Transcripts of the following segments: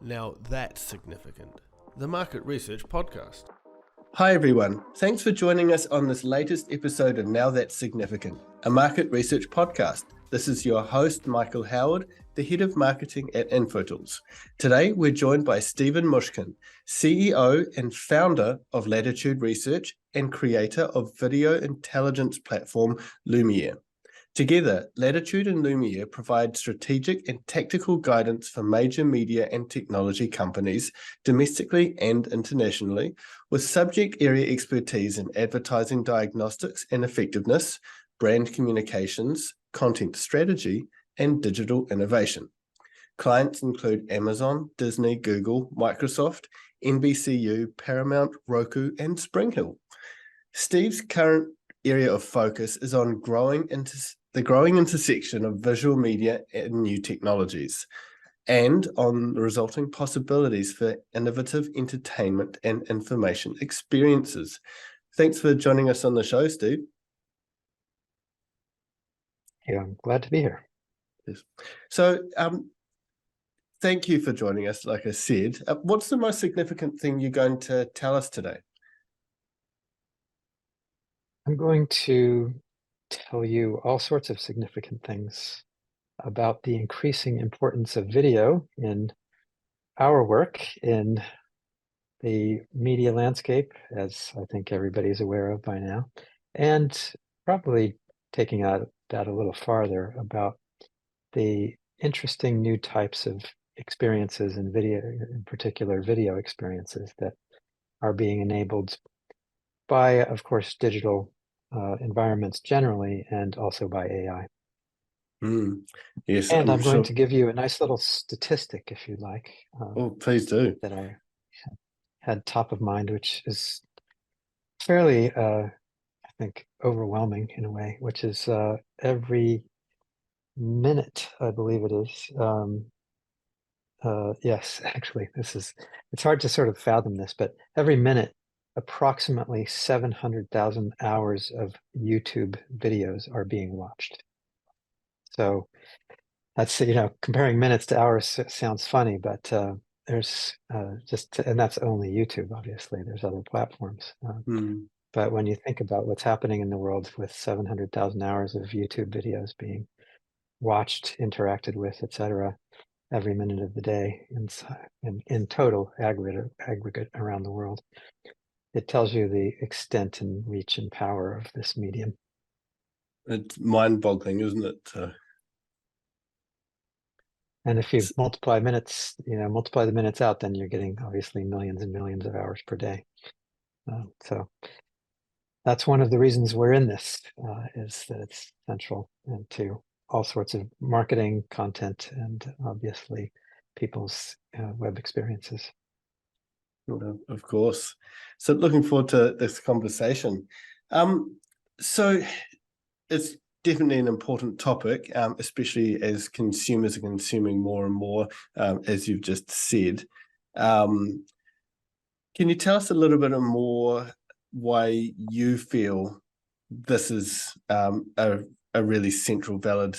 Now that's significant. The Market Research Podcast. Hi everyone, thanks for joining us on this latest episode of Now That's Significant, a market research podcast. This is your host, Michael Howard, the Head of Marketing at Infotools. Today, we're joined by Steven Mushkin, CEO and founder of Latitude Research and creator of video intelligence platform Lumiere. Together, Latitude and Lumiere provide strategic and tactical guidance for major media and technology companies, domestically and internationally, with subject area expertise in advertising diagnostics and effectiveness, brand communications, content strategy, and digital innovation. Clients include Amazon, Disney, Google, Microsoft, NBCU, Paramount, Roku, and SpringHill. Steve's current area of focus is on the growing intersection of visual media and new technologies, and on the resulting possibilities for innovative entertainment and information experiences. Thanks for joining us on the show, Steve. Yeah, I'm glad to be here. Yes. So, thank you for joining us, like I said. What's the most significant thing you're going to tell us today? I'm going to tell you all sorts of significant things about the increasing importance of video in our work in the media landscape, as I think everybody's aware of by now, and probably taking that a little farther about the interesting new types of experiences in video, in particular video experiences that are being enabled by, of course, digital environments generally, and also by AI. Yes, and I'm going to give you a nice little statistic, if you like. Please do. That I had top of mind, which is fairly, I think, overwhelming in a way, which is every minute, I believe it is. Yes, actually, it's hard to sort of fathom this, but every minute, approximately 700,000 hours of YouTube videos are being watched. So that's, comparing minutes to hours sounds funny, but there's and that's only YouTube, obviously. There's other platforms. But when you think about what's happening in the world with 700,000 hours of YouTube videos being watched, interacted with, etc., every minute of the day, in total aggregate around the world, it tells you the extent and reach and power of this medium. It's mind-boggling, isn't it? And if you multiply the minutes out, then you're getting obviously millions and millions of hours per day. So that's one of the reasons we're in this, is that it's central to all sorts of marketing, content, and obviously people's web experiences. Of course. So looking forward to this conversation. So it's definitely an important topic, especially as consumers are consuming more and more, as you've just said. Can you tell us a little bit more why you feel this is a really central, valid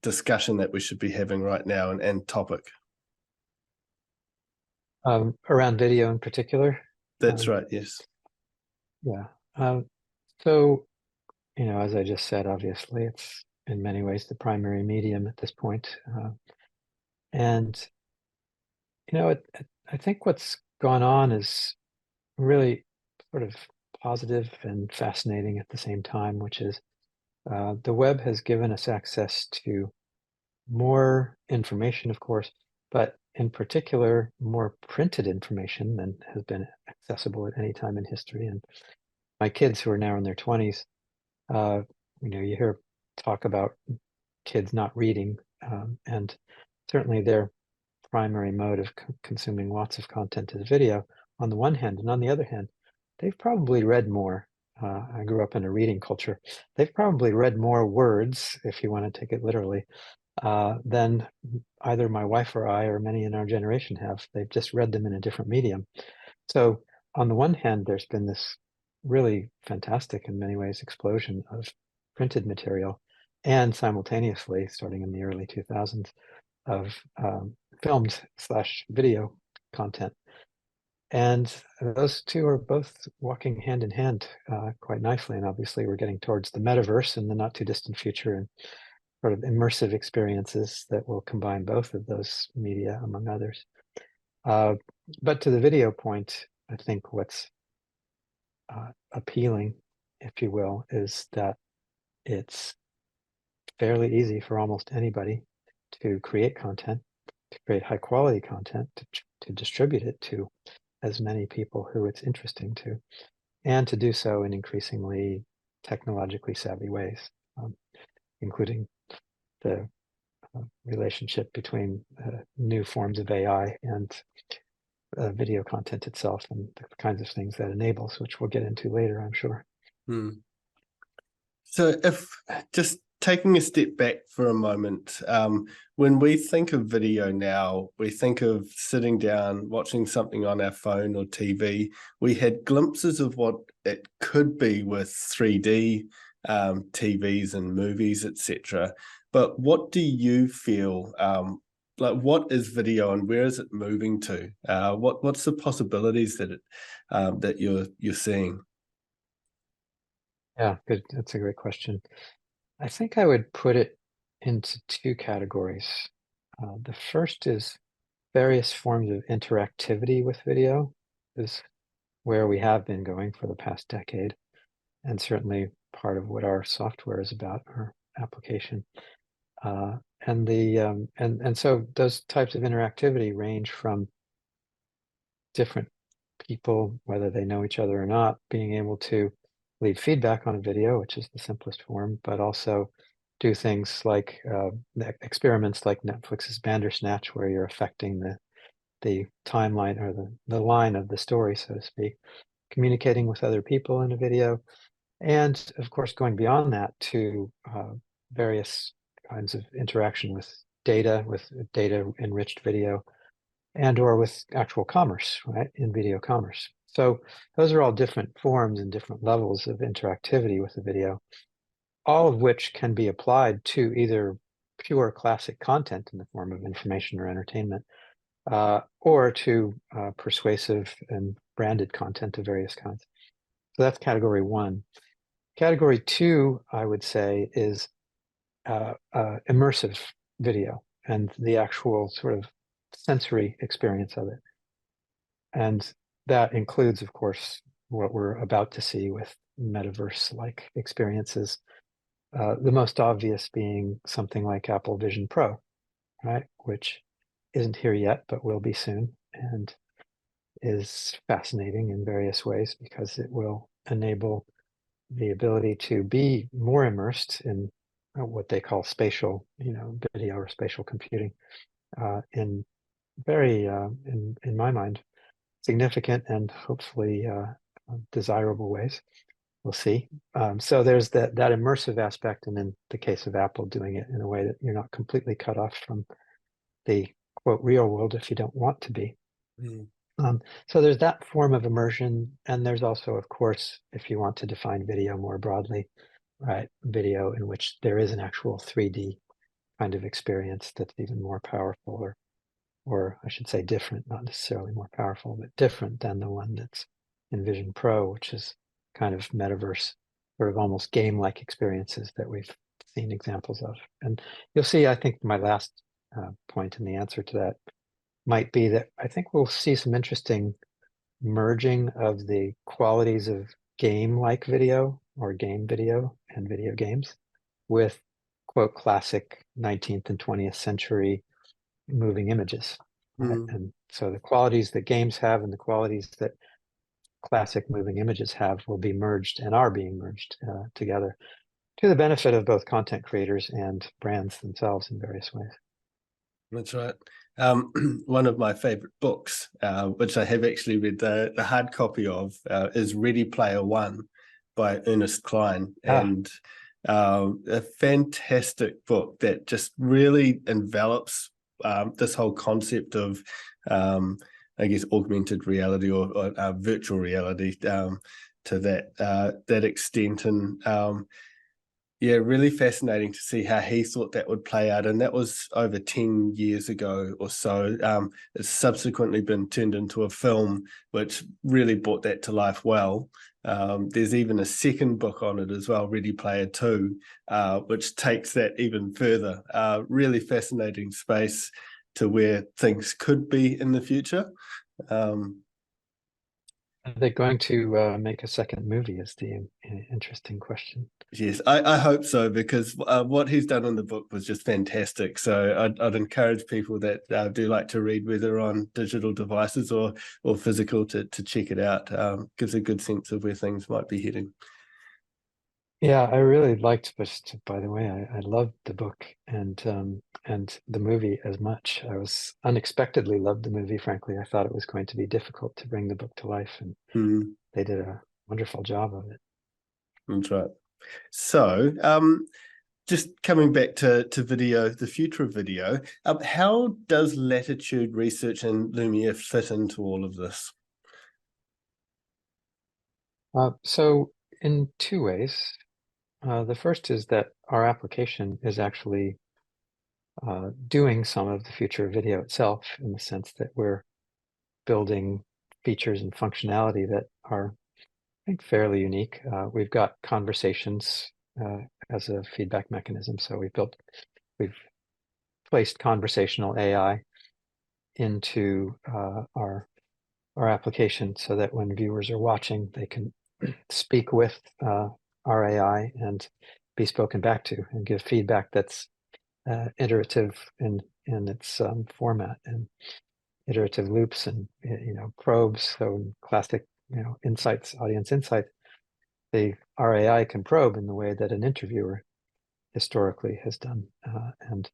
discussion that we should be having right now and topic? Around video in particular? That's right, yes. Yeah. So, as I just said, obviously, it's in many ways the primary medium at this point. And, I think what's gone on is really sort of positive and fascinating at the same time, which is the web has given us access to more information, of course, but in particular, more printed information than has been accessible at any time in history. And my kids, who are now in their 20s, you hear talk about kids not reading, and certainly their primary mode of consuming lots of content is video on the one hand, and on the other hand, they've probably read more. I grew up in a reading culture. They've probably read more words, if you want to take it literally, than either my wife or I or many in our generation have. They've just read them in a different medium. So on the one hand, there's been this really fantastic, in many ways, explosion of printed material, and simultaneously, starting in the early 2000s, of filmed / video content. And those two are both walking hand in hand quite nicely. And obviously we're getting towards the metaverse in the not too distant future, and sort of immersive experiences that will combine both of those media, among others. But to the video point, I think what's appealing, if you will, is that it's fairly easy for almost anybody to create content, to create high quality content, to distribute it to as many people who it's interesting to, and to do so in increasingly technologically savvy ways, including the relationship between new forms of AI and video content itself, and the kinds of things that enables, which we'll get into later, I'm sure. So if just taking a step back for a moment, when we think of video now, we think of sitting down, watching something on our phone or TV. We had glimpses of what it could be with 3D TVs and movies, etc. But what do you feel, like what is video and where is it moving to? What's the possibilities that that you're seeing? Yeah, good. That's a great question. I think I would put it into two categories. The first is various forms of interactivity with video, is where we have been going for the past decade, and certainly part of what our software is about, our application. And so those types of interactivity range from different people, whether they know each other or not, being able to leave feedback on a video, which is the simplest form, but also do things like experiments like Netflix's Bandersnatch, where you're affecting the timeline or the line of the story, so to speak, communicating with other people in a video, and of course going beyond that to various kinds of interaction with data enriched video, and or with actual commerce, right, in video commerce. So those are all different forms and different levels of interactivity with the video, all of which can be applied to either pure classic content in the form of information or entertainment, or to persuasive and branded content of various kinds. So that's category one. Category two, I would say, is immersive video and the actual sort of sensory experience of it. And that includes, of course, what we're about to see with metaverse-like experiences. The most obvious being something like Apple Vision Pro, right? Which isn't here yet, but will be soon, and is fascinating in various ways because it will enable the ability to be more immersed in what they call spatial, video or spatial computing, in very, in my mind, significant and hopefully desirable ways. We'll see. So there's that immersive aspect, and in the case of Apple, doing it in a way that you're not completely cut off from the quote real world if you don't want to be. So there's that form of immersion, and there's also, of course, if you want to define video more broadly, right, video in which there is an actual 3D kind of experience that's even more powerful, or I should say different, not necessarily more powerful, but different than the one that's in Vision Pro, which is kind of metaverse, sort of almost game-like experiences that we've seen examples of. And you'll see, I think my last point in the answer to that might be that I think we'll see some interesting merging of the qualities of game-like video or game video and video games with, quote, classic 19th and 20th century moving images. Right? And so the qualities that games have and the qualities that classic moving images have will be merged and are being merged together to the benefit of both content creators and brands themselves in various ways. That's right. One of my favorite books, which I have actually read the hard copy of, is Ready Player One by Ernest Cline. And a fantastic book that just really envelops this whole concept of, I guess, augmented reality or virtual reality to that extent. And Yeah, really fascinating to see how he thought that would play out. And that was over 10 years ago or so. It's subsequently been turned into a film, which really brought that to life well. There's even a second book on it as well, Ready Player 2, which takes that even further. Really fascinating space to where things could be in the future. Are they going to make a second movie is the interesting question. Yes, I hope so, because what he's done in the book was just fantastic. So I'd encourage people that do like to read, whether on digital devices or physical, to check it out. Gives a good sense of where things might be heading. Yeah, I really liked, but by the way, I loved the book and the movie as much. I was unexpectedly loved the movie, frankly. I thought it was going to be difficult to bring the book to life, and they did a wonderful job of it. That's right. So, just coming back to video, the future of video, how does Latitude research and Lumiere fit into all of this? So in two ways. The first is that our application is actually doing some of the future of video itself, in the sense that we're building features and functionality that are, I think, fairly unique. We've got conversations as a feedback mechanism. So we've placed conversational AI into our application so that when viewers are watching, they can speak with our AI and be spoken back to and give feedback that's iterative in its format, and iterative loops and probes. So in classic insights, audience insights, the RAI can probe in the way that an interviewer historically has done, and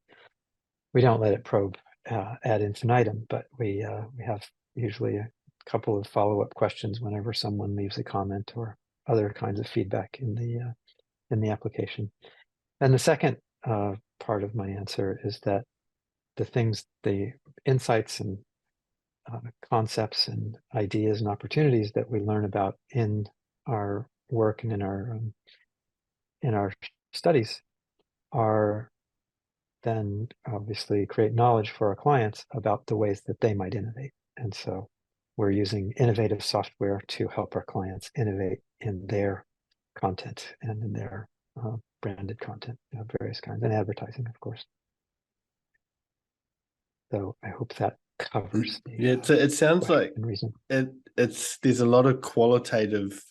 we don't let it probe ad infinitum, but we have usually a couple of follow-up questions whenever someone leaves a comment or other kinds of feedback in the application. And the second part of my answer is that the insights and concepts and ideas and opportunities that we learn about in our work and in our studies are then obviously create knowledge for our clients about the ways that they might innovate. And so we're using innovative software to help our clients innovate in their content and in their branded content of various kinds, and advertising, of course. So I hope that covers the Yeah, it sounds like reason. There's a lot of qualitative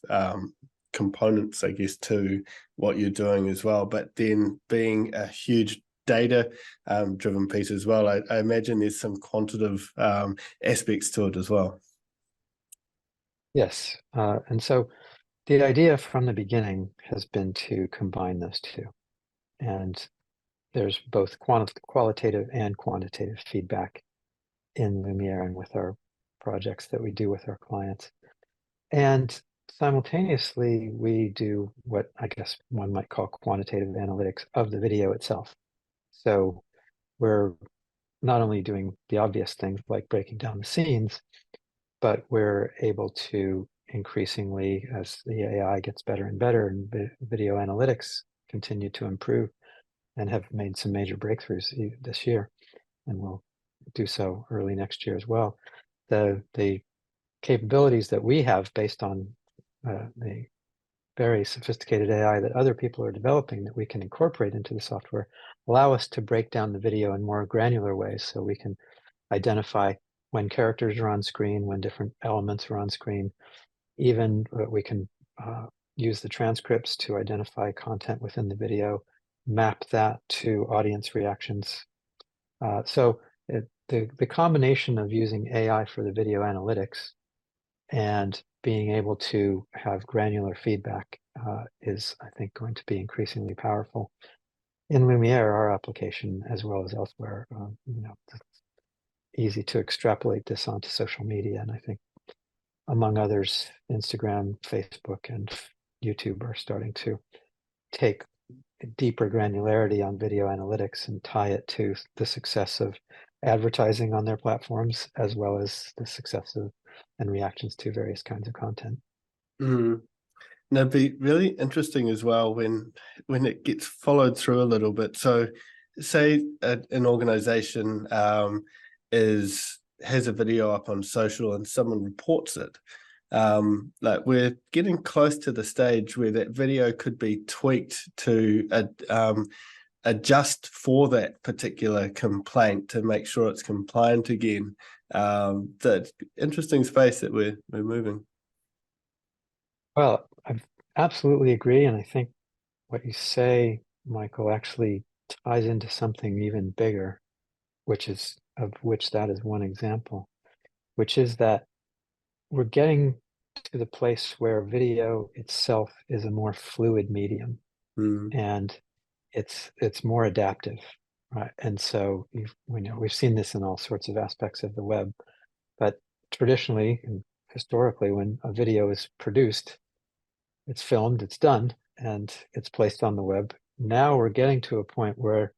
components, I guess, to what you're doing as well. But then being a huge data driven piece as well, I imagine there's some quantitative aspects to it as well. Yes, and so the idea from the beginning has been to combine those two, and there's both qualitative and quantitative feedback in Lumiere and with our projects that we do with our clients. And simultaneously, we do what I guess one might call quantitative analytics of the video itself. So we're not only doing the obvious things like breaking down the scenes, but we're able to increasingly, as the AI gets better and better and video analytics continue to improve, and have made some major breakthroughs this year, and will do so early next year as well. The capabilities that we have based on the very sophisticated AI that other people are developing that we can incorporate into the software allow us to break down the video in more granular ways, so we can identify when characters are on screen, when different elements are on screen. Even we can use the transcripts to identify content within the video, map that to audience reactions. So the combination of using AI for the video analytics and being able to have granular feedback is, I think, going to be increasingly powerful in Lumiere, our application, as well as elsewhere. It's easy to extrapolate this onto social media, and I think, among others, Instagram, Facebook, and YouTube are starting to take deeper granularity on video analytics and tie it to the success of advertising on their platforms, as well as the success of and reactions to various kinds of content. Mm. And it'd be really interesting as well when it gets followed through a little bit. So, say an organization has a video up on social and someone reports it. Like we're getting close to the stage where that video could be tweaked to adjust for that particular complaint to make sure it's compliant again. The interesting space that we're moving. Well, I absolutely agree. And I think what you say, Michael, actually ties into something even bigger, which that is one example, which is that we're getting to the place where video itself is a more fluid medium and it's more adaptive, right? And so we've seen this in all sorts of aspects of the web, but traditionally and historically, when a video is produced, it's filmed, it's done, and it's placed on the web. Now we're getting to a point where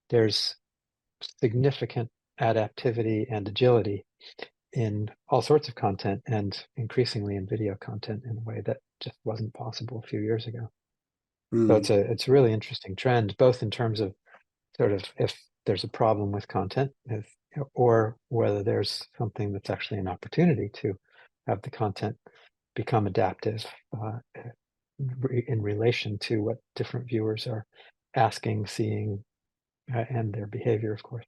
there's significant adaptivity and agility in all sorts of content, and increasingly in video content in a way that just wasn't possible a few years ago. So it's a really interesting trend, both in terms of sort of if there's a problem with content, or whether there's something that's actually an opportunity to have the content become adaptive in relation to what different viewers are asking, seeing, and their behavior, of course.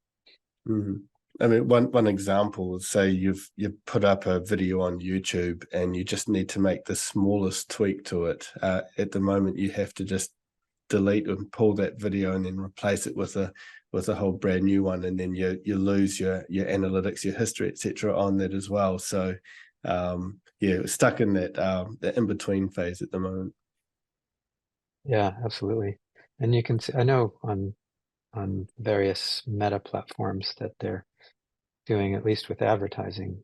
I mean, one example is, say you've put up a video on YouTube and you just need to make the smallest tweak to it. At the moment, you have to just delete and pull that video and then replace it with a whole brand new one, and then you lose your analytics, your history, etc. on that as well. So we're stuck in that the in between phase at the moment. Yeah, absolutely. And you can see, I know on various meta platforms that they're doing, at least with advertising,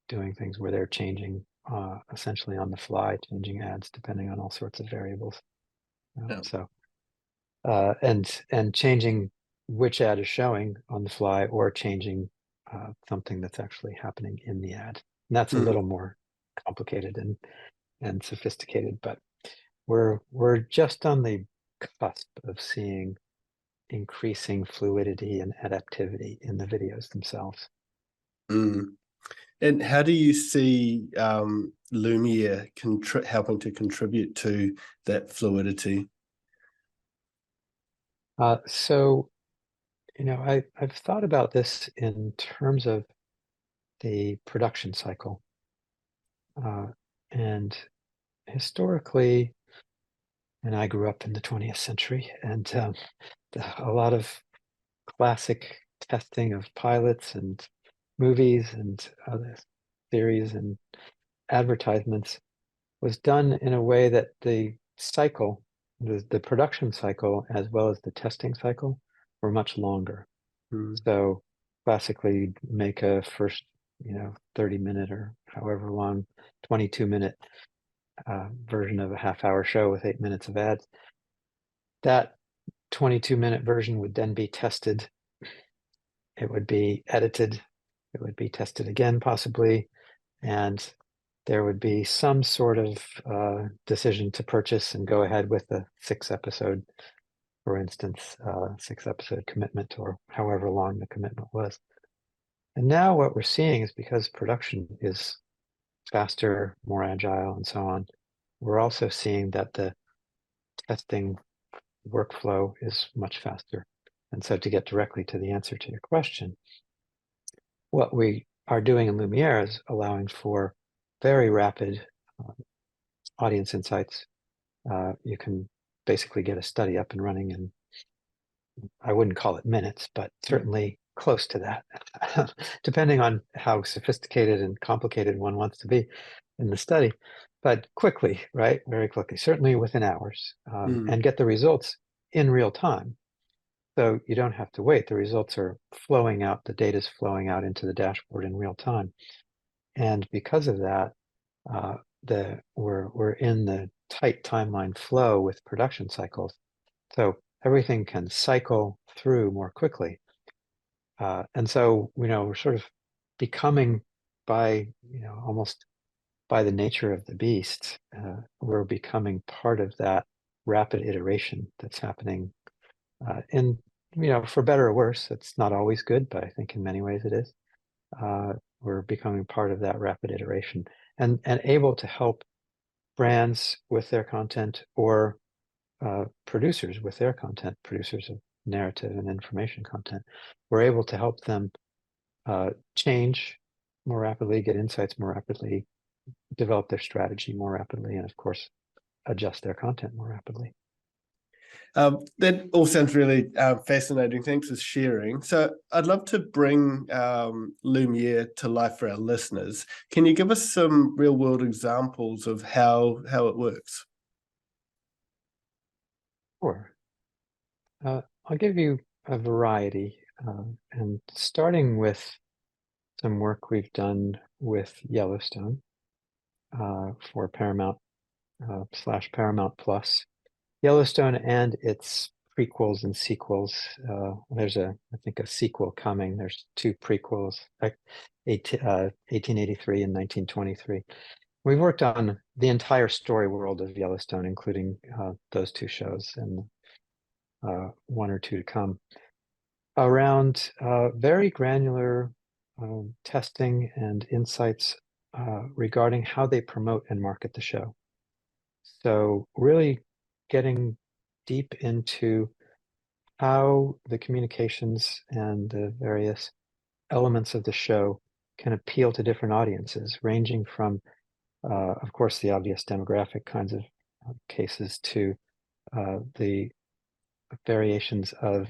doing things where they're changing essentially on the fly, changing ads depending on all sorts of variables. So and changing which ad is showing on the fly, or changing something that's actually happening in the ad. And that's a little more complicated and sophisticated, but we're just on the cusp of seeing increasing fluidity and adaptivity in the videos themselves. And how do you see Lumiere helping to contribute to that fluidity? So, I've thought about this in terms of the production cycle. And historically, and I grew up in the 20th century, and a lot of classic testing of pilots and movies and other series and advertisements was done in a way that the cycle, the production cycle, as well as the testing cycle, were much longer. So classically, you'd make a first, 30-minute or however long, 22-minute version of a half-hour show with 8 minutes of ads. That 22-minute version would then be tested. It would be edited. It would be tested again, possibly, and there would be some sort of decision to purchase and go ahead with the 6-episode, for instance, 6-episode commitment, or however long the commitment was. And now what we're seeing is, because production is faster, more agile, and so on, we're also seeing that the testing workflow is much faster. And so, to get directly to the answer to your question, what we are doing in Lumiere is allowing for very rapid audience insights. You can basically get a study up and running in, I wouldn't call it minutes, but certainly close to that, depending on how sophisticated and complicated one wants to be in the study, but quickly, right? Very quickly, certainly within hours, and get the results in real time. So you don't have to wait. The results are flowing out, the data is flowing out into the dashboard in real time. And because of that, we're in the tight timeline flow with production cycles. So everything can cycle through more quickly. And so, we're sort of becoming, almost by the nature of the beast, we're becoming part of that rapid iteration that's happening in, for better or worse. It's not always good, but I think in many ways it is. We're becoming part of that rapid iteration and able to help brands with their content, or producers with their content, producers of narrative and information content. We're able to help them change more rapidly, get insights more rapidly, develop their strategy more rapidly, and of course, adjust their content more rapidly. That all sounds really fascinating. Thanks for sharing. So I'd love to bring Lumiere to life for our listeners. Can you give us some real world examples of how it works? Sure. I'll give you a variety, and starting with some work we've done with Yellowstone for Paramount / Paramount Plus. Yellowstone and its prequels and sequels. There's I think a sequel coming. There's two prequels, 1883 and 1923. We've worked on the entire story world of Yellowstone, including those two shows and one or two to come, around very granular testing and insights regarding how they promote and market the show. So really getting deep into how the communications and the various elements of the show can appeal to different audiences, ranging from, of course, the obvious demographic kinds of cases to the variations of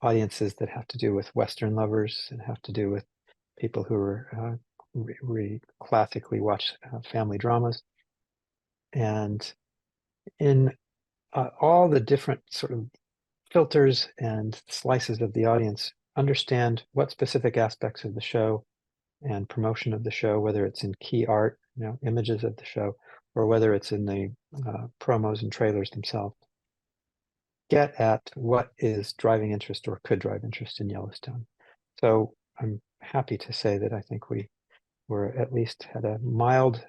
audiences that have to do with Western lovers and have to do with people who are classically watch family dramas. And in all the different sort of filters and slices of the audience, understand what specific aspects of the show and promotion of the show, whether it's in key art, images of the show, or whether it's in the promos and trailers themselves, get at what is driving interest or could drive interest in Yellowstone. So I'm happy to say that I think we were at least had a mild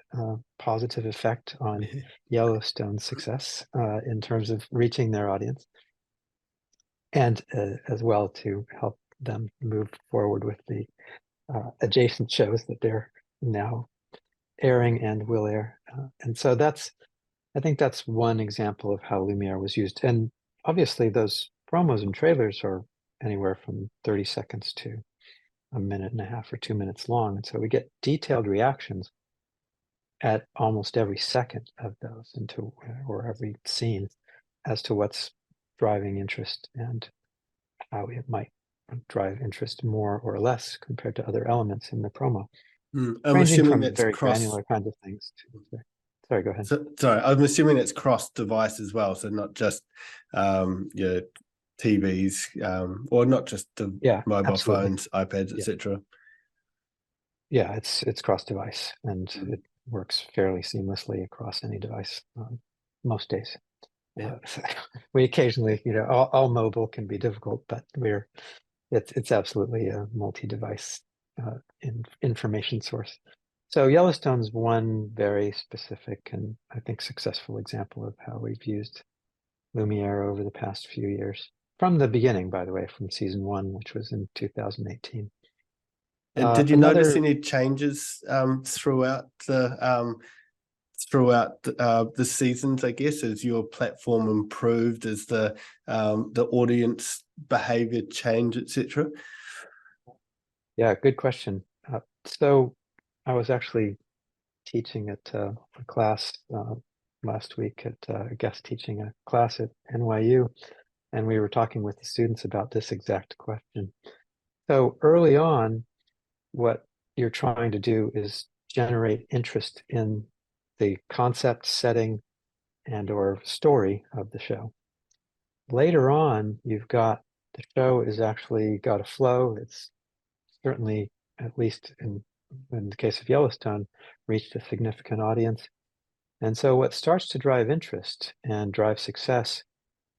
positive effect on Yellowstone's success in terms of reaching their audience, and as well to help them move forward with the adjacent shows that they're now airing and will air. And so I think that's one example of how Lumiere was used. And obviously those promos and trailers are anywhere from 30 seconds to a minute and a half or 2 minutes long. And so we get detailed reactions at almost every second of those or every scene as to what's driving interest and how it might drive interest more or less compared to other elements in the promo. I'm ranging assuming from that's very granular kinds of things to, sorry, go ahead. Sorry, I'm assuming it's cross-device as well, so not just your TVs, or not just the mobile absolutely. phones, iPads, etc. Yeah, it's cross-device, and it works fairly seamlessly across any device most days. Yeah. We occasionally, all mobile can be difficult, but it's absolutely a multi-device information source. So Yellowstone's one very specific and I think successful example of how we've used Lumiere over the past few years. From the beginning, by the way, from season 1, which was in 2018. And did you notice any changes throughout the seasons, I guess, as your platform improved, as the audience behavior changed, etc.? Yeah, good question. So I was actually teaching at a class last week guest teaching a class at NYU, and we were talking with the students about this exact question. So early on, what you're trying to do is generate interest in the concept, setting, and or story of the show. Later on, you've got the show is actually got a flow. It's certainly, at least in the case of Yellowstone, reached a significant audience. And so what starts to drive interest and drive success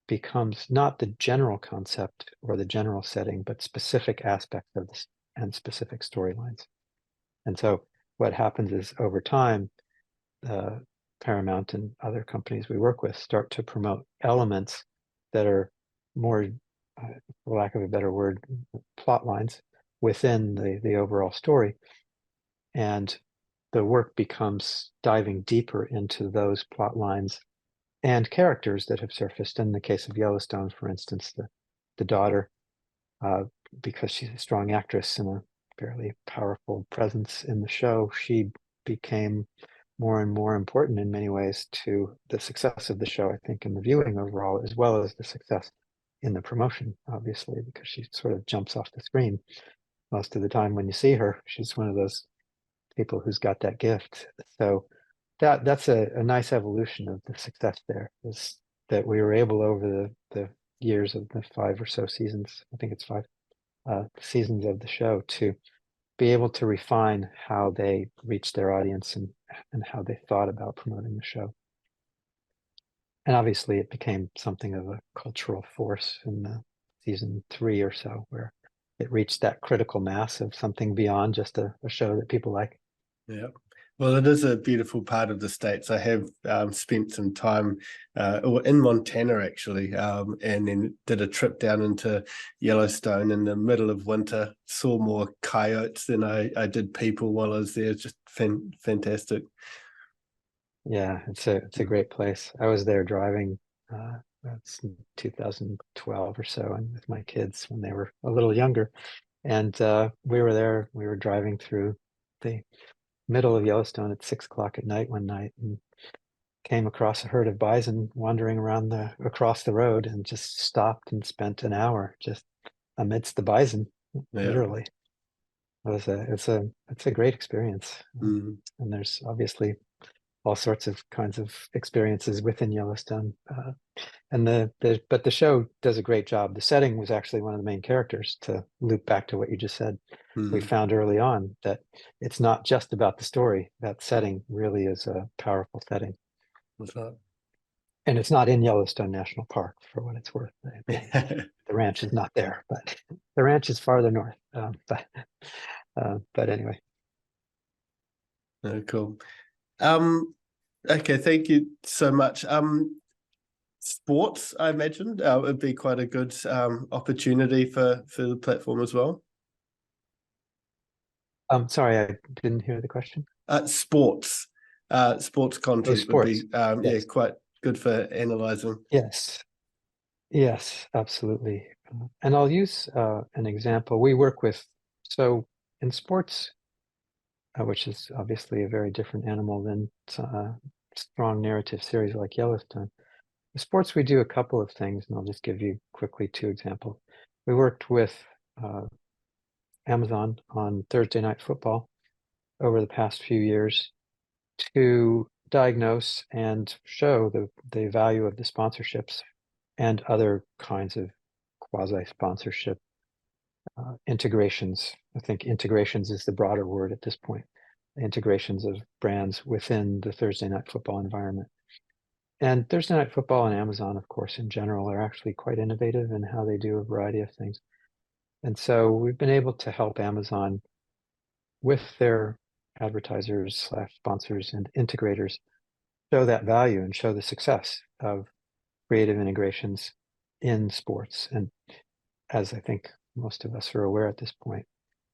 becomes not the general concept or the general setting, but specific aspects of this and specific storylines. And so what happens is over time, Paramount and other companies we work with start to promote elements that are more, for lack of a better word, plot lines within the overall story. And the work becomes diving deeper into those plot lines and characters that have surfaced. In the case of Yellowstone, for instance, the daughter, because she's a strong actress and a fairly powerful presence in the show, she became more and more important in many ways to the success of the show, I think, in the viewing overall, as well as the success in the promotion, obviously, because she sort of jumps off the screen most of the time when you see her. She's one of those people who's got that gift. So that's a nice evolution of the success there, is that we were able over the years of the 5 or so seasons, I think it's 5 seasons of the show, to be able to refine how they reached their audience and how they thought about promoting the show. And obviously it became something of a cultural force in the season 3 or so, where it reached that critical mass of something beyond just a show that people like. Yeah. Well, it is a beautiful part of the States. I have spent some time in Montana, actually, and then did a trip down into Yellowstone in the middle of winter, saw more coyotes than I did people while I was there. It's just fantastic. Yeah, it's a great place. I was there driving, that's 2012 or so, and with my kids when they were a little younger. And we were driving through the middle of Yellowstone at 6 o'clock at night one night, and came across a herd of bison wandering across the road, and just stopped and spent an hour just amidst the bison, literally. It's a great experience. Mm. And there's obviously all sorts of kinds of experiences within Yellowstone. And but the show does a great job. The setting was actually one of the main characters, to loop back to what you just said. We found early on that it's not just about the story. That setting really is a powerful setting. What's that? And it's not in Yellowstone National Park, for what it's worth. The ranch is not there, but the ranch is farther north. But anyway. Oh, cool. Okay, thank you so much. Sports, I imagined, would be quite a good opportunity for the platform as well. Sorry, I didn't hear the question. Sports content Sports. would be Yes. quite good for analyzing. Yes, absolutely. And I'll use an example. We work with, so in sports, which is obviously a very different animal than strong narrative series like Yellowstone. In sports, we do a couple of things, and I'll just give you quickly 2 examples. We worked with Amazon on Thursday Night Football over the past few years to diagnose and show the value of the sponsorships and other kinds of quasi-sponsorship integrations. I think integrations is the broader word at this point. Integrations of brands within the Thursday Night Football environment. And Thursday Night Football and Amazon, of course, in general, are actually quite innovative in how they do a variety of things. And so we've been able to help Amazon with their advertisers / sponsors and integrators show that value and show the success of creative integrations in sports. And as I think most of us are aware at this point,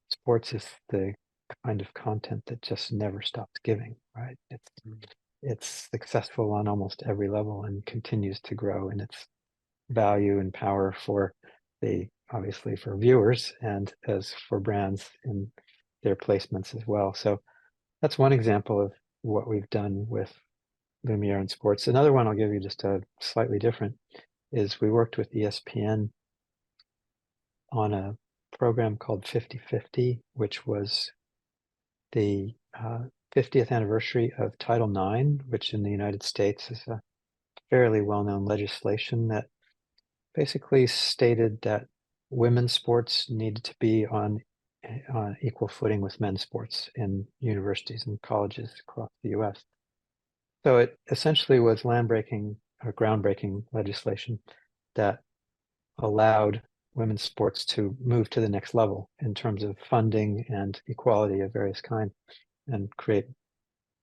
sports is the kind of content that just never stops giving, right? It's successful on almost every level and continues to grow in its value and power for obviously for viewers and as for brands in their placements as well. So that's one example of what we've done with Lumiere and sports. Another one I'll give you, just a slightly different, is we worked with ESPN on a program called 50/50, which was the 50th anniversary of Title IX, which in the United States is a fairly well-known legislation that basically stated that women's sports needed to be on equal footing with men's sports in universities and colleges across the US. So it essentially was land-breaking or groundbreaking legislation that allowed women's sports to move to the next level in terms of funding and equality of various kinds, and create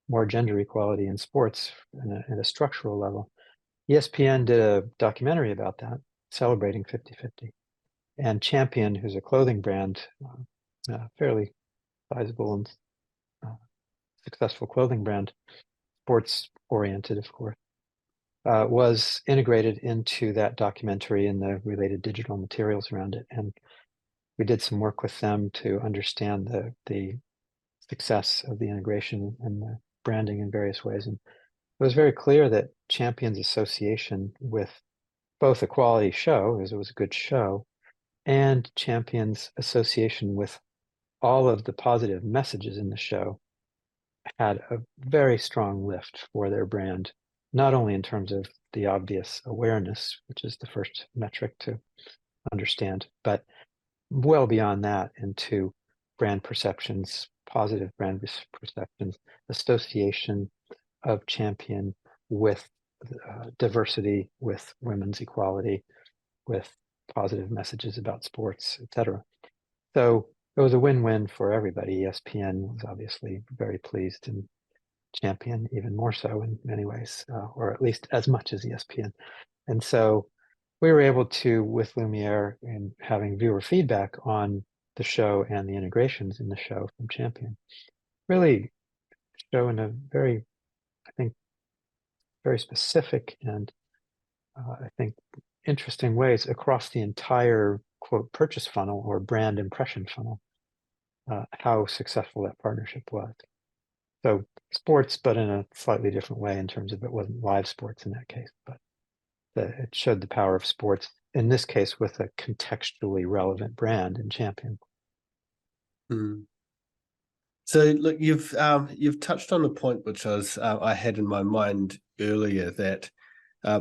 more gender equality in sports in a structural level. ESPN did a documentary about that, celebrating 50/50. And Champion, who's a clothing brand, fairly sizable and successful clothing brand, sports oriented, of course, was integrated into that documentary and the related digital materials around it. And we did some work with them to understand the success of the integration and the branding in various ways. And it was very clear that Champion's association with both a quality show, as it was a good show, and Champion's association with all of the positive messages in the show had a very strong lift for their brand, not only in terms of the obvious awareness, which is the first metric to understand, but well beyond that into brand perceptions, positive brand perceptions, association of Champion with diversity, with women's equality, with positive messages about sports, etc. So it was a win-win for everybody. ESPN was obviously very pleased, and Champion even more so in many ways, or at least as much as ESPN. And so we were able to, with Lumiere and having viewer feedback on the show and the integrations in the show from Champion, really show in a very, I think, very specific and I think interesting ways across the entire quote purchase funnel or brand impression funnel, how successful that partnership was. So sports, but in a slightly different way in terms of it wasn't live sports in that case, but it showed the power of sports, in this case with a contextually relevant brand in Champion. Mm. So look, you've touched on a point which I had in my mind earlier, that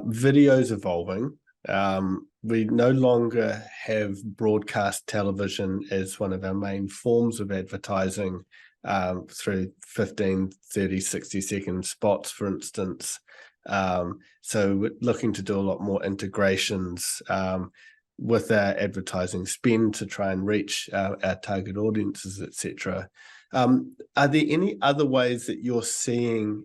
video's evolving. We no longer have broadcast television as one of our main forms of advertising, through 15, 30, 60-second spots, for instance. So we're looking to do a lot more integrations with our advertising spend to try and reach our target audiences, etc. Are there any other ways that you're seeing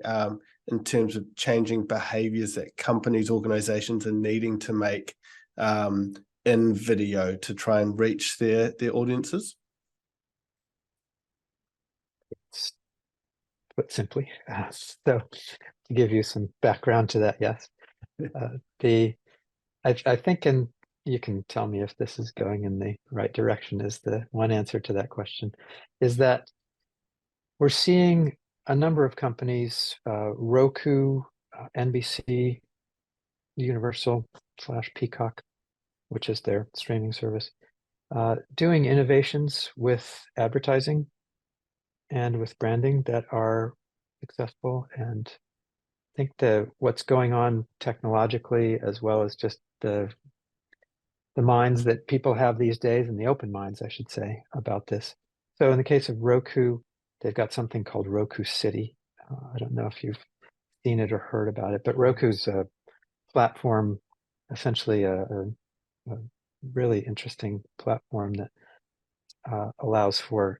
in terms of changing behaviors that companies, organizations are needing to make in video to try and reach their audiences? Put simply, so to give you some background to that, yes. I think, and you can tell me if this is going in the right direction, is the one answer to that question, is that we're seeing a number of companies, Roku, NBC, Universal / Peacock, which is their streaming service, doing innovations with advertising and with branding that are successful. And I think what's going on technologically, as well as just the minds that people have these days, and the open minds, I should say, about this. So in the case of Roku, they've got something called Roku City. I don't know if you've seen it or heard about it, but Roku's a platform, essentially a really interesting platform that allows for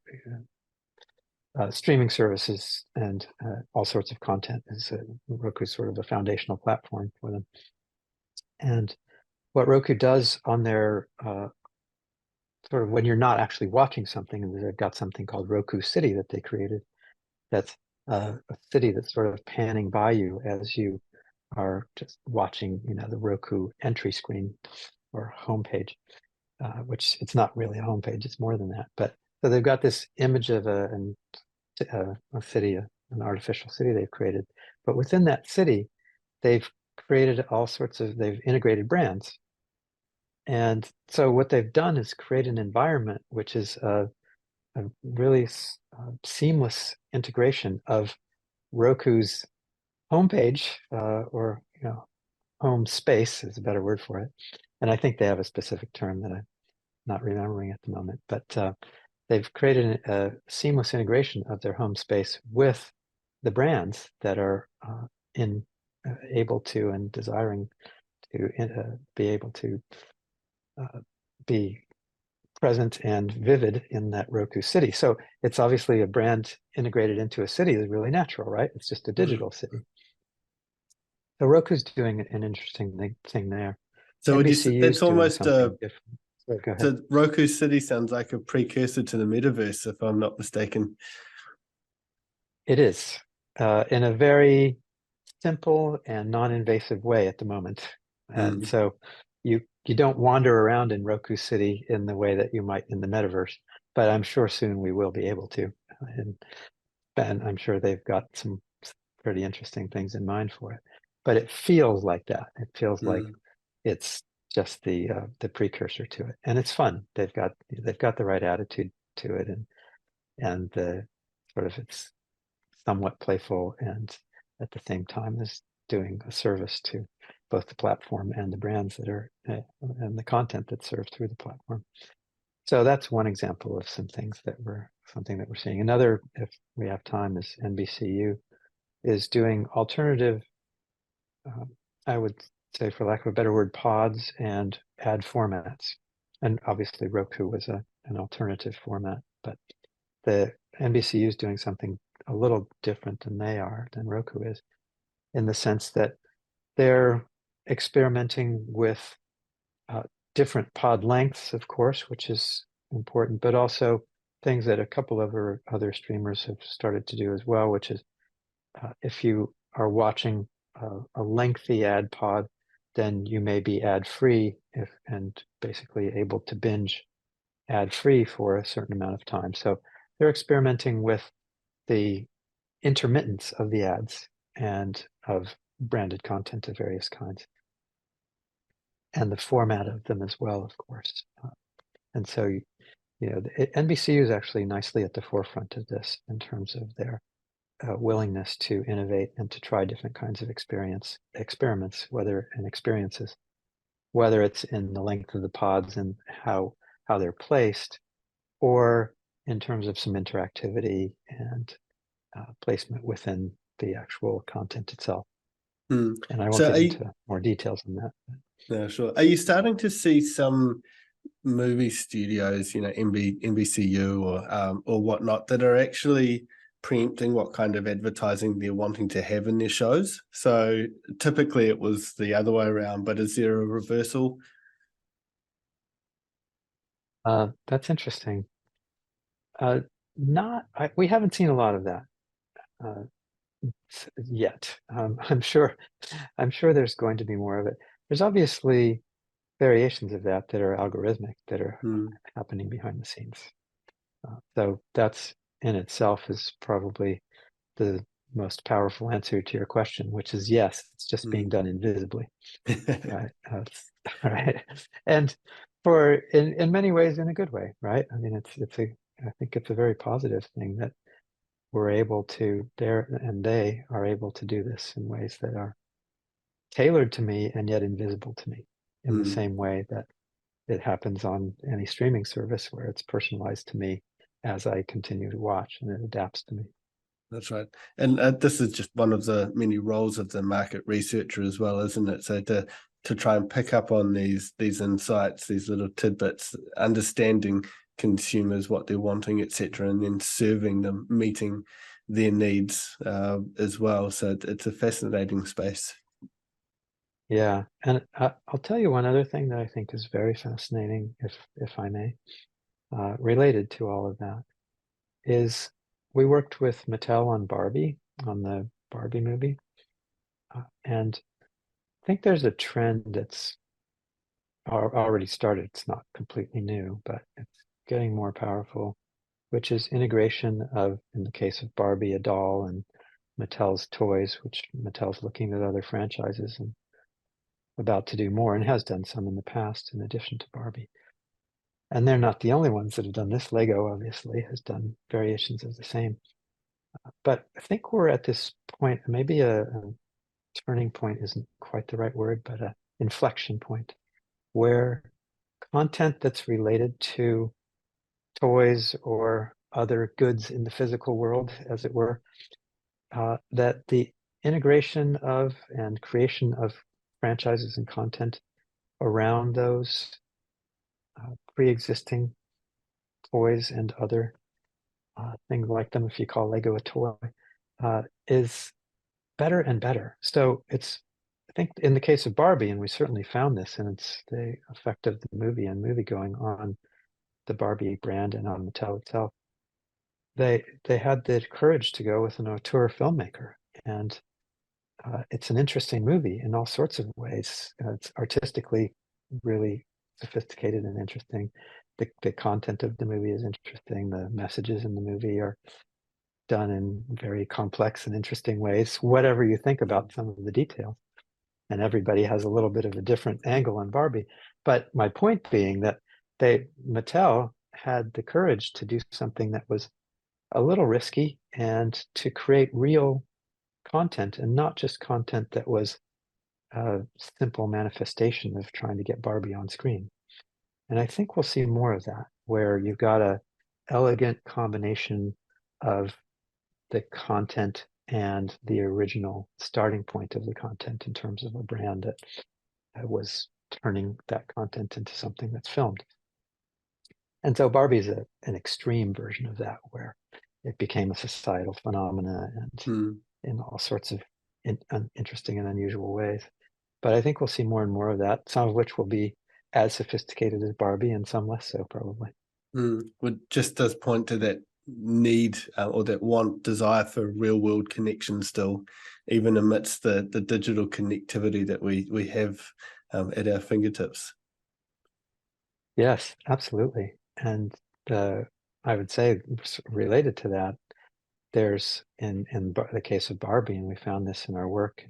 streaming services and all sorts of content. Roku's sort of a foundational platform for them. And what Roku does on their sort of when you're not actually watching something, and they've got something called Roku City that they created. That's a city that's sort of panning by you as you are just watching, the Roku entry screen or homepage, which it's not really a homepage, it's more than that. But so they've got this image of a city, an artificial city they've created. But within that city, they've created they've integrated brands. And so what they've done is create an environment which is a really seamless integration of Roku's homepage, or home space is a better word for it. And I think they have a specific term that I'm not remembering at the moment, but they've created a seamless integration of their home space with the brands that are able to and desiring to be able to be present and vivid in that Roku city. So it's obviously a brand integrated into a city is really natural, right? It's just a digital city. So Roku's doing an interesting thing there. So NBCU's that's doing almost something different. So go ahead. so Roku City sounds like a precursor to the metaverse, if I'm not mistaken. It is in a very simple and non-invasive way at the moment. And so you don't wander around in Roku City in the way that you might in the metaverse, but I'm sure soon we will be able to. And I'm sure they've got some pretty interesting things in mind for it. But it feels like that. It feels like it's just the precursor to it, and it's fun. They've got the right attitude to it, and the sort of it's somewhat playful, and at the same time is doing a service to both the platform and the brands that are and the content that's served through the platform. So that's one example of something that we're seeing. Another, if we have time, is NBCU is doing alternative, I would say, for lack of a better word, pods and ad formats. And obviously Roku was an alternative format, but the NBCU is doing something a little different than Roku is, in the sense that they're experimenting with different pod lengths, of course, which is important, but also things that a couple of other streamers have started to do as well, which is if you are watching a lengthy ad pod, then you may be ad free and basically able to binge ad free for a certain amount of time. So they're experimenting with the intermittence of the ads and of branded content of various kinds, and the format of them as well, of course. And so, NBCU is actually nicely at the forefront of this in terms of their willingness to innovate and to try different kinds of experiences, whether it's in the length of the pods and how they're placed, or in terms of some interactivity and placement within the actual content itself. And I won't get into more details on that. No, sure. Are you starting to see some movie studios, NBCU or whatnot, that are actually preempting what kind of advertising they're wanting to have in their shows? So typically it was the other way around, but is there a reversal? That's interesting. We haven't seen a lot of that yet. I'm sure there's going to be more of it. There's obviously variations of that are algorithmic, that are happening behind the scenes. So that's in itself is probably the most powerful answer to your question, which is yes, it's just being done invisibly. Right. Right. And in many ways, in a good way, right? I mean, I think it's a very positive thing that we're able to they are able to do this in ways that are tailored to me and yet invisible to me, in the same way that it happens on any streaming service, where it's personalized to me as I continue to watch, and it adapts to me. That's right. And this is just one of the many roles of the market researcher as well, isn't it? So to try and pick up on these insights, these little tidbits, understanding consumers, what they're wanting, etc., and then serving them, meeting their needs as well. So it's a fascinating space. Yeah, and I'll tell you one other thing that I think is very fascinating, if I may, related to all of that, is we worked with Mattel on the Barbie movie, and I think there's a trend that's already started. It's not completely new, but it's getting more powerful, which is integration of, in the case of Barbie, a doll, and Mattel's toys, which Mattel's looking at other franchises and about to do more, and has done some in the past in addition to Barbie. And they're not the only ones that have done this. Lego obviously has done variations of the same. But I think we're at this point, maybe a turning point isn't quite the right word, but an inflection point, where content that's related to toys or other goods in the physical world, as it were, that the integration of and creation of franchises and content around those pre-existing toys and other things like them, if you call Lego a toy, is better and better. So it's, I think in the case of Barbie, and we certainly found this, and it's the effect of the movie and movie going on the Barbie brand and on Mattel itself. They had the courage to go with an auteur filmmaker, and it's an interesting movie in all sorts of ways. It's artistically really sophisticated and interesting. The content of the movie is interesting. The messages in the movie are done in very complex and interesting ways, whatever you think about some of the details. And everybody has a little bit of a different angle on Barbie. But my point being that Mattel had the courage to do something that was a little risky and to create real content, and not just content that was a simple manifestation of trying to get Barbie on screen. And I think we'll see more of that, where you've got a elegant combination of the content and the original starting point of the content in terms of a brand that was turning that content into something that's filmed. And so Barbie is an extreme version of that, where it became a societal phenomena and in all sorts of interesting and unusual ways. But I think we'll see more and more of that, some of which will be as sophisticated as Barbie and some less so, probably. Well, just does point to that need or that desire for real world connection still, even amidst the digital connectivity that we have at our fingertips. Yes, absolutely. And I would say related to that, there's in the case of Barbie, and we found this in our work,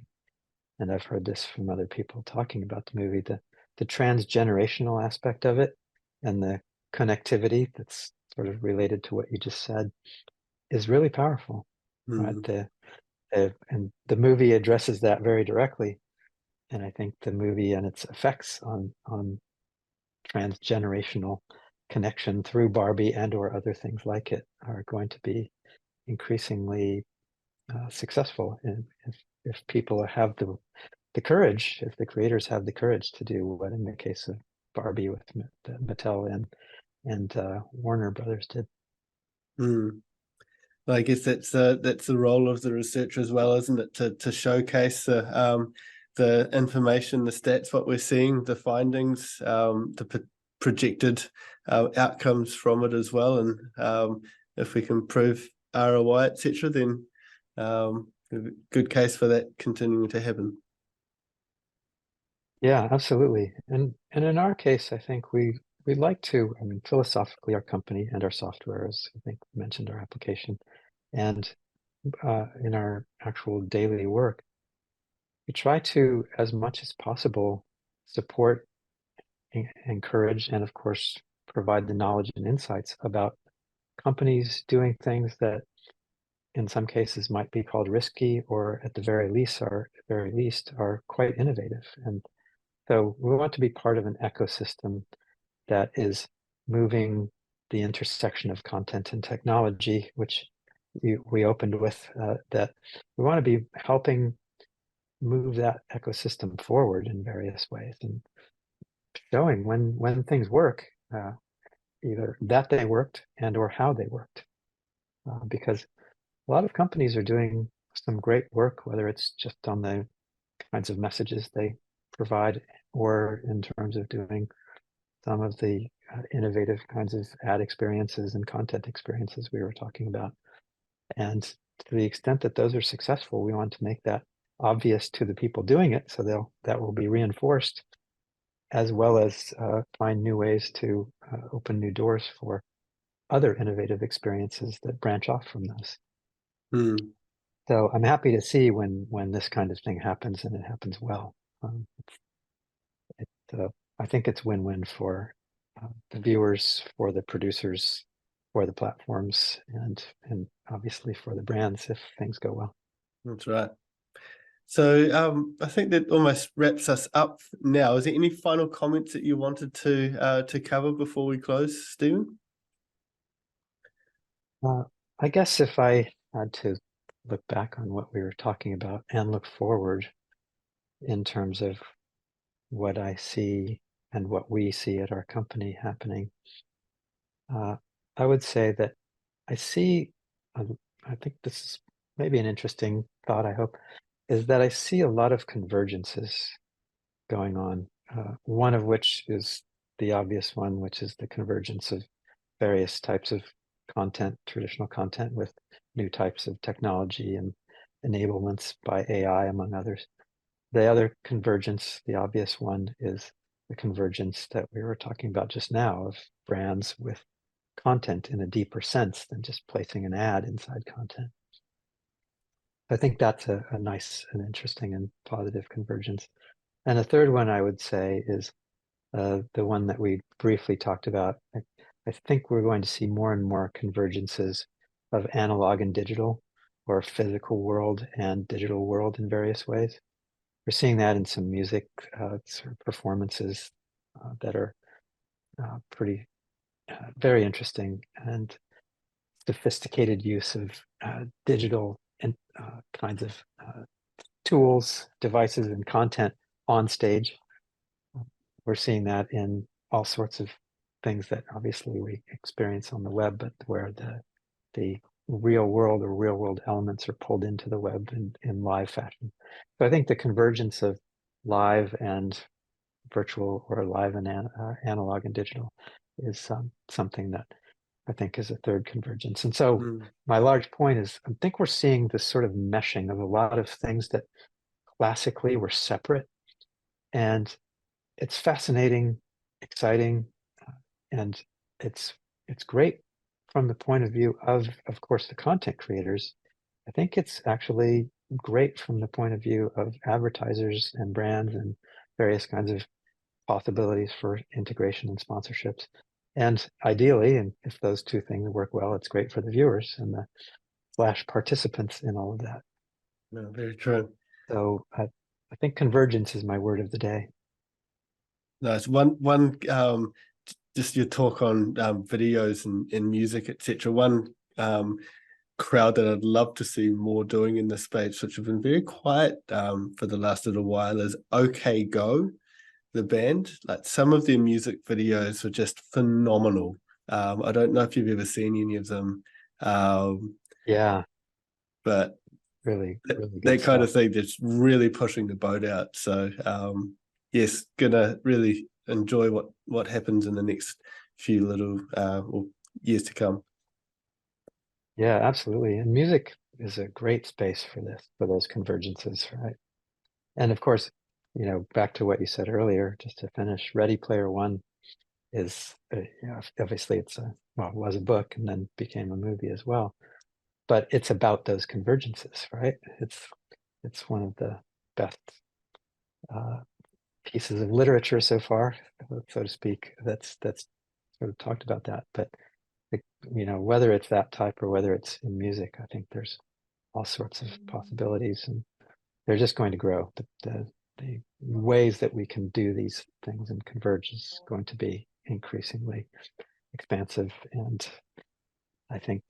and I've heard this from other people talking about the movie, the transgenerational aspect of it and the connectivity that's sort of related to what you just said is really powerful, right? And the movie addresses that very directly. And I think the movie and its effects on transgenerational connection through Barbie and or other things like it are going to be increasingly successful. And if people have the courage, if the creators have the courage to do what in the case of Barbie with Mattel and Warner Brothers did. I guess that's the role of the researcher as well, isn't it? To showcase the information, the stats, what we're seeing, the findings, the projected outcomes from it as well, and if we can prove ROI, etc., then good case for that continuing to happen. Yeah, absolutely. And in our case, I think we'd like to, I mean, philosophically, our company and our software, as I think we mentioned, our application, and in our actual daily work, we try to, as much as possible, support, encourage, and of course, provide the knowledge and insights about companies doing things that in some cases might be called risky, or at the very least are quite innovative. And so we want to be part of an ecosystem that is moving the intersection of content and technology, which we opened with, that we want to be helping move that ecosystem forward in various ways and showing when things work, either that they worked and or how they worked. Because a lot of companies are doing some great work, whether it's just on the kinds of messages they provide or in terms of doing some of the innovative kinds of ad experiences and content experiences we were talking about. And to the extent that those are successful, we want to make that obvious to the people doing it, so that will be reinforced, as well as find new ways to open new doors for other innovative experiences that branch off from those. So I'm happy to see when this kind of thing happens, and it happens well. I think it's win-win for the viewers, for the producers, for the platforms, and obviously for the brands if things go well. That's right. So I think that almost wraps us up now. Is there any final comments that you wanted to cover before we close, Steven? I guess if I had to look back on what we were talking about and look forward in terms of what I see and what we see at our company happening, I would say that I see, I think this is maybe an interesting thought, I hope, is that I see a lot of convergences going on. One of which is the obvious one, which is the convergence of various types of content, traditional content, with new types of technology and enablements by AI, among others. The other convergence, the obvious one, is the convergence that we were talking about just now of brands with content in a deeper sense than just placing an ad inside content. I think that's a nice and interesting and positive convergence. And a third one I would say is the one that we briefly talked about. I think we're going to see more and more convergences of analog and digital, or physical world and digital world in various ways. We're seeing that in some music sort of performances that are pretty very interesting, and sophisticated use of digital and kinds of tools, devices, and content on stage. We're seeing that in all sorts of things that obviously we experience on the web, but where the real world or real world elements are pulled into the web in live fashion. So I think the convergence of live and virtual, or live and analog and digital, is something that I think is a third convergence. And so my large point is, I think we're seeing this sort of meshing of a lot of things that classically were separate. And it's fascinating, exciting, and it's great from the point of view of course, the content creators. I think it's actually great from the point of view of advertisers and brands and various kinds of possibilities for integration and sponsorships. And ideally, and if those two things work well, it's great for the viewers and the / participants in all of that. No, very true. So I think convergence is my word of the day. Nice. One just your talk on videos and music, etc. One crowd that I'd love to see more doing in this space, which have been very quiet for the last little while, is OK Go, the band. Like, some of their music videos are just phenomenal. I don't know if you've ever seen any of them. Yeah, but really good that stuff. kind of thing that's really pushing the boat out. So yes, gonna really enjoy what happens in the next few little or years to come. Yeah, absolutely. And music is a great space for this, for those convergences, right? And of course, back to what you said earlier, just to finish, Ready Player One is, obviously it was a book and then became a movie as well. But it's about those convergences, right? It's one of the best pieces of literature so far, so to speak, that's sort of talked about that. But whether it's that type or whether it's in music, I think there's all sorts of possibilities, and they're just going to grow. The ways that we can do these things and converge is going to be increasingly expansive. And I think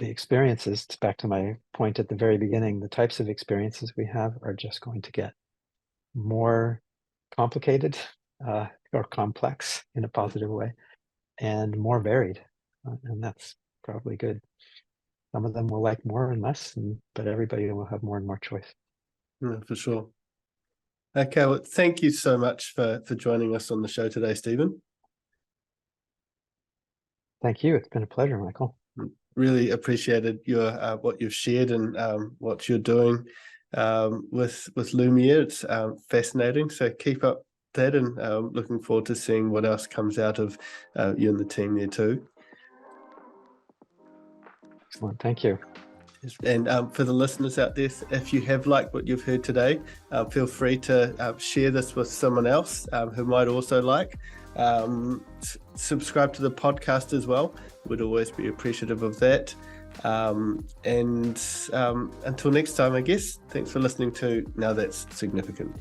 the experiences, it's back to my point at the very beginning, the types of experiences we have are just going to get more complicated or complex in a positive way, and more varied. And that's probably good. Some of them will like more and less, but everybody will have more and more choice. Yeah, for sure. Okay, well, thank you so much for joining us on the show today, Steven. Thank you. It's been a pleasure, Michael. Really appreciated your what you've shared and what you're doing with Lumiere. It's fascinating. So keep up that, and looking forward to seeing what else comes out of you and the team there too. Excellent. Thank you. And for the listeners out there, if you have liked what you've heard today, feel free to share this with someone else who might also like. Subscribe to the podcast as well. Would always be appreciative of that. And until next time, I guess, thanks for listening to Now That's Significant.